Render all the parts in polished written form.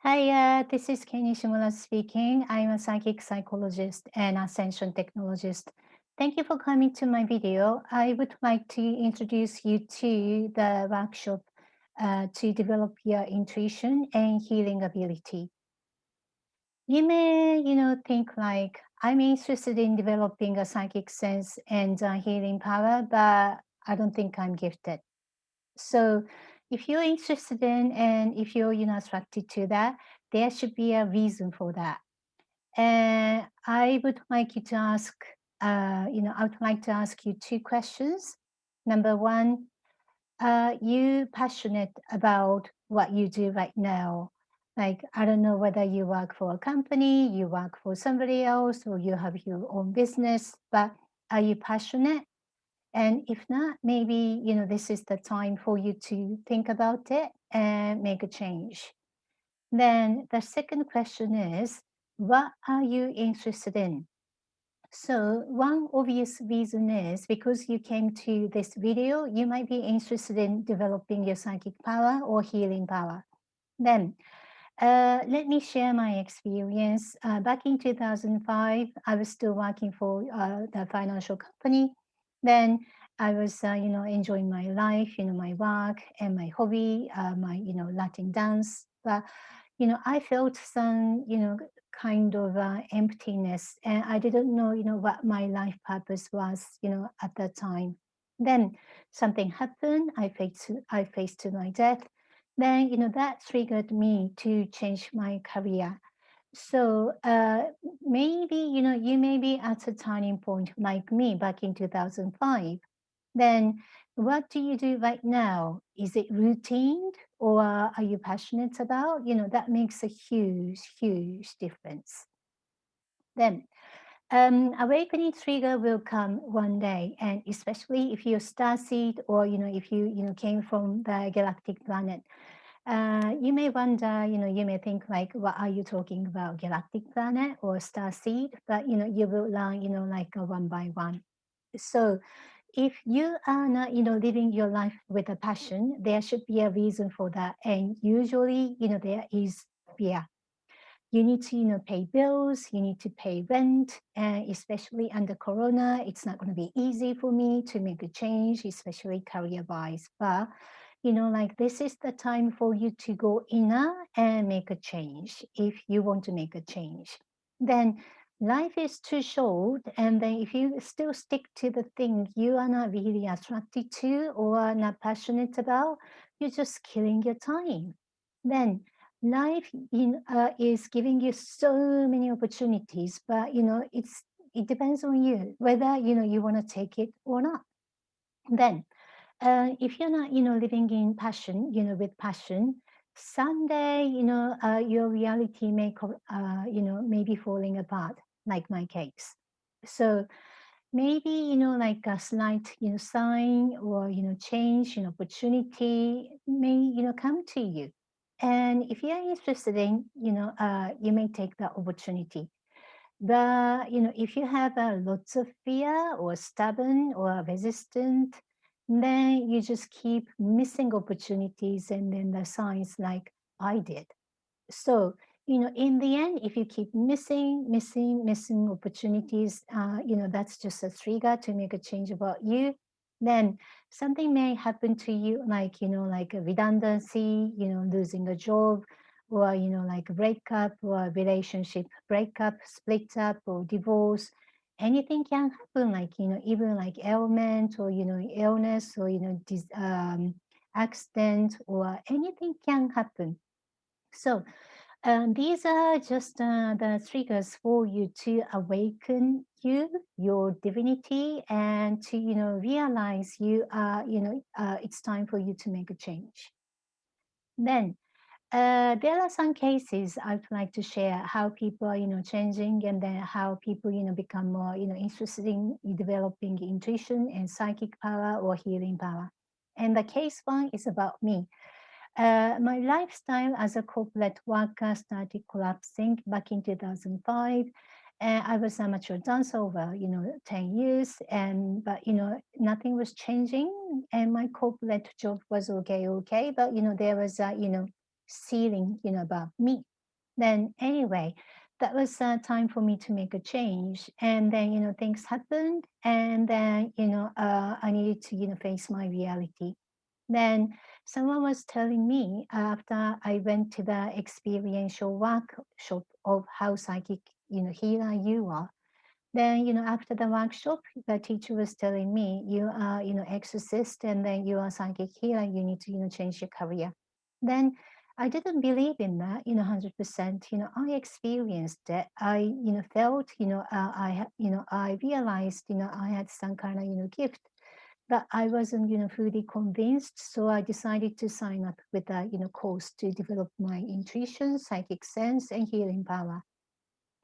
Hi, this is Kei Nishimura speaking. I'm a psychic psychologist and ascension technologist. Thank you for coming to my video. I would like to introduce you to the workshop to develop your intuition and healing ability. You may, think like I'm interested in developing a psychic sense and healing power, but I don't think I'm gifted. So if you're interested in and if you're attracted to that, there should be a reason for that. And I would like you to ask, I would like to ask you two questions. Number one, you passionate about what you do right now? Like, I don't know whether you work for a company, you work for somebody else, or you have your own business, but are you passionate? And if not, maybe, this is the time for you to think about it and make a change. Then the second question is, what are you interested in? So one obvious reason is because you came to this video, you might be interested in developing your psychic power or healing power. Then let me share my experience. Back in 2005, I was still working for the financial company. Then I was, enjoying my life, my work and my hobby, my, Latin dance. But, I felt some, kind of emptiness, and I didn't know, what my life purpose was, at that time. Then something happened. I faced my death, then that triggered me to change my career. So maybe you may be at a turning point like me back in 2005. Then what do you do right now? Is it routine, or are you passionate about? That makes a huge difference. Then awakening trigger will come one day, and especially if you're starseed, or if you came from the galactic planet. You may wonder, you may think like, what are you talking about, galactic planet or star seed? But, you will learn, like one by one. So if you are not, living your life with a passion, there should be a reason for that. And usually, there is fear. You need to, pay bills, you need to pay rent, and especially under Corona, it's not going to be easy for me to make a change, especially career-wise. But, like this is the time for you to go inner and make a change if you want to make a change. Then life is too short, and then if you still stick to the thing you are not really attracted to or not passionate about, you're just killing your time. Then life is giving you so many opportunities, but it depends on you whether you want to take it or not. Then if you're not living in passion, with passion, someday your reality may be falling apart, like my case. So maybe like a slight sign, or change, opportunity may come to you. And if you're interested in, you may take that opportunity. But if you have lots of fear or stubborn or resistant, then you just keep missing opportunities, and then the signs like I did. So, in the end, if you keep missing opportunities, that's just a trigger to make a change about you. Then something may happen to you, like, like a redundancy, losing a job, or, like a breakup, or a relationship breakup, split up, or divorce. Anything can happen, like, even like ailment, or, illness, or, accident, or anything can happen. So these are just the triggers for you to awaken your divinity, and to, realize you are, it's time for you to make a change. Then there are some cases I'd like to share how people are, changing, and then how people, become more, interested in developing intuition and psychic power or healing power. And the case one is about me. My lifestyle as a corporate worker started collapsing back in 2005. And I was amateur dancer over, 10 years, and but nothing was changing, and my corporate job was okay, but there was a ceiling, above me. Then anyway, that was time for me to make a change. And then, things happened. And then, I needed to, face my reality. Then someone was telling me after I went to the experiential workshop of how psychic, healer you are. Then, after the workshop, the teacher was telling me, you are, exorcist, and then you are psychic healer, you need to, change your career. Then I didn't believe in that, 100%. I experienced it. I, felt, I realized, I had some kind of, gift, but I wasn't, fully convinced. So I decided to sign up with a, course to develop my intuition, psychic sense, and healing power.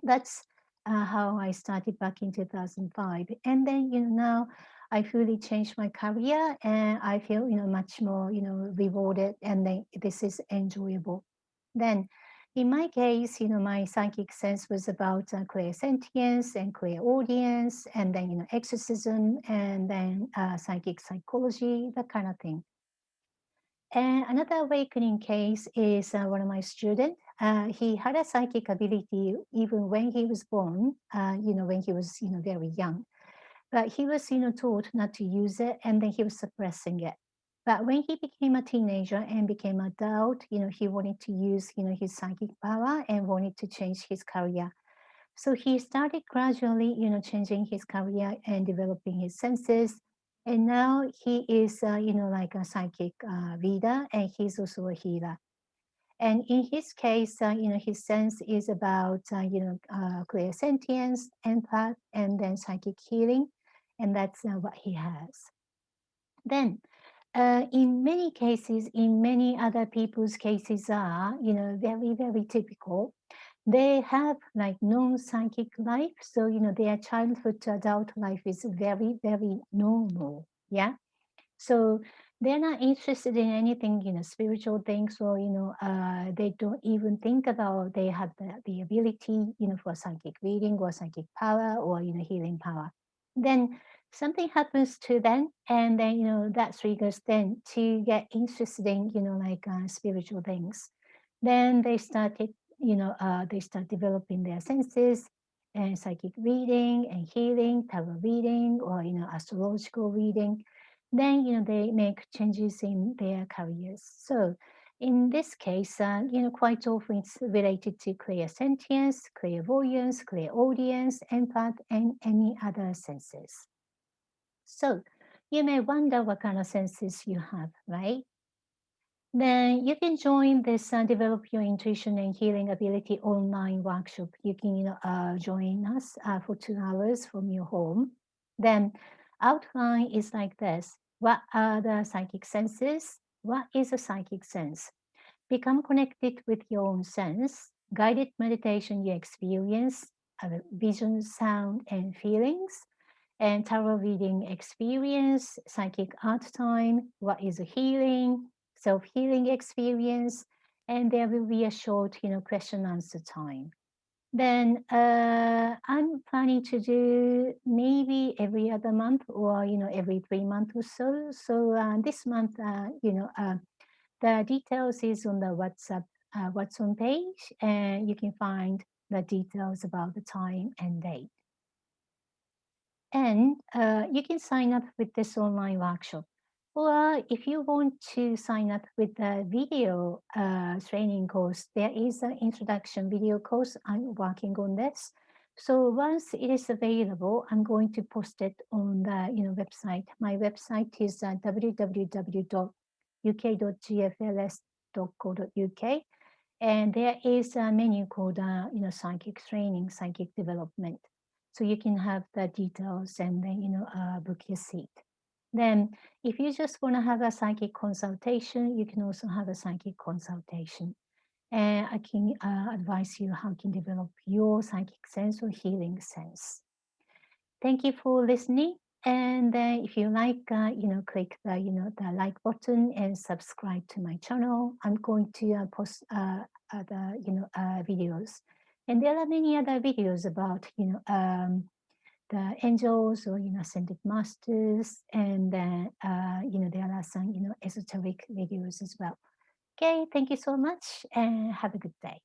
That's how I started back in 2005. And then, now I fully changed my career and I feel, much more, rewarded, and then this is enjoyable. Then in my case, my psychic sense was about clairsentience and clairaudience, and then, exorcism, and then psychic psychology, that kind of thing. And another awakening case is one of my students. He had a psychic ability even when he was born, when he was, very young. But he was, taught not to use it, and then he was suppressing it. But when he became a teenager and became adult, he wanted to use, his psychic power and wanted to change his career. So he started gradually, changing his career and developing his senses. And now he is, like a psychic reader, and he's also a healer. And in his case, his sense is about, clairsentience, empath, and then psychic healing. And that's what he has. Then, in many cases, in many other people's cases are, very, very typical. They have like non-psychic life. So, their childhood to adult life is very, very normal. Yeah. So they're not interested in anything, spiritual things, or, they don't even think about they have the ability, for psychic reading or psychic power or, healing power. Then something happens to them, and then, that triggers them to get interested in, like spiritual things. Then they start developing their senses and psychic reading and healing, tarot reading, or, astrological reading. Then, they make changes in their careers. So in this case, quite often it's related to clairsentience, clairvoyance, clairaudience, empath, and any other senses. So you may wonder what kind of senses you have, right? Then you can join this Develop Your Intuition and Healing Ability online workshop. You can, join us for 2 hours from your home. Then outline is like this. What are the psychic senses? What is a psychic sense? Become connected with your own sense. Guided meditation you experience, vision, sound, and feelings, and tarot reading experience, psychic art time, what is a healing, self-healing experience, and there will be a short, question answer time. Then I'm planning to do maybe every other month, or every 3 months or so. So this month, the details is on the WhatsApp page, and you can find the details about the time and date. And you can sign up with this online workshop. Or if you want to sign up with the video training course, there is an introduction video course. I'm working on this. So once it is available, I'm going to post it on the website. My website is www.uk.gfls.co.uk, and there is a menu called psychic training, psychic development. So you can have the details and then book your seat. Then if you just want to have a psychic consultation, you can also have a psychic consultation. And I can advise you how you can develop your psychic sense or healing sense. Thank you for listening. And if you like, click the like button and subscribe to my channel. I'm going to post other, videos. And there are many other videos about, the angels or, ascended masters. And then, there are some, esoteric videos as well. Okay, thank you so much and have a good day.